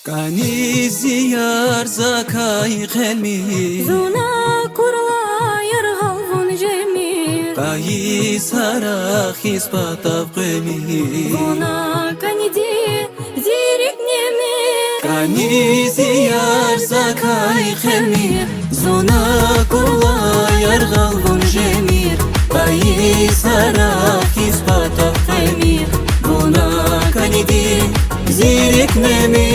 Kanizi yar zakai khelmi Zuna kurla yar halvun jemi Kai sara khis patav qemi Zuna kanidi zirik nemi Kanizi yar zakai khelmi Zuna kurla yar halvun jemi Kai sara khis patav qemi Zuna kanidi zirik nemi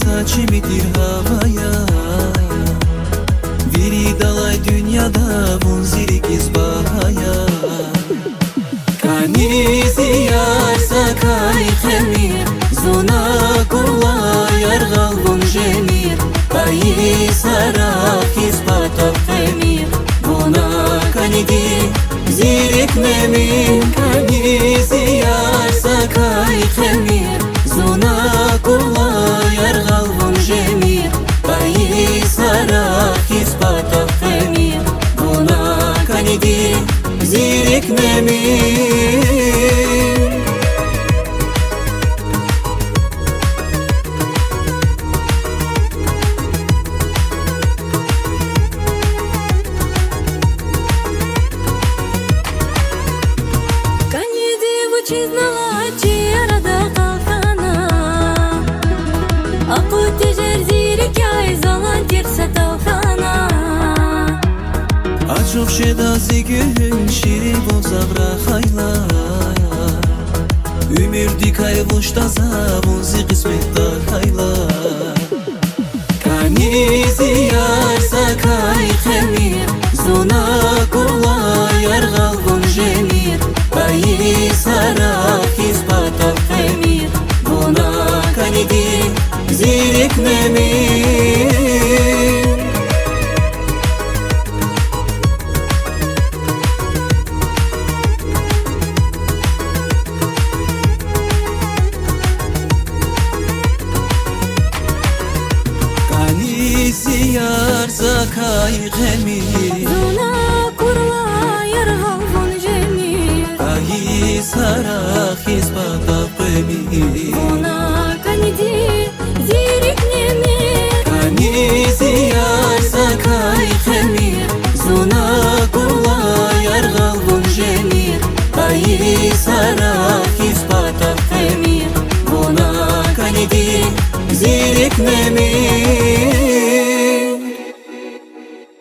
Saçimidir havaya Viri dalay dünyada bun zirik izbahaya Kanizi yar sakay khemir Zuna kurla yar galbun jemir Bayi sarak izbatav khemir Buna kanidi zirik memir Kanizi yar sakay khemir Zuna kurla yar galbun jemir Bayi sarak izbatav khemir Buna kanidi zirik memir Чизнала чирада қалқана Ақу тежер зирик яй залан терсе талқана Açıq şedazi gün şirin bozavra xayla Ümür dikay vuşta zavunzi qismetda xayla Kanizi yar sakay khemir Zuna kurla yar galbun jemir Bayi sarak izbatav khemir Buna kanidi zirik memir Yar zakay khemir Zuna kurla yar halvun jemir Bayi sarak izbatav khemir Buna kanidi zirik nemir Kanizi yar zakay khemir Zuna kurla yar galbun jemir Bayi sarak izbatav khemir Buna kanidi zirik memir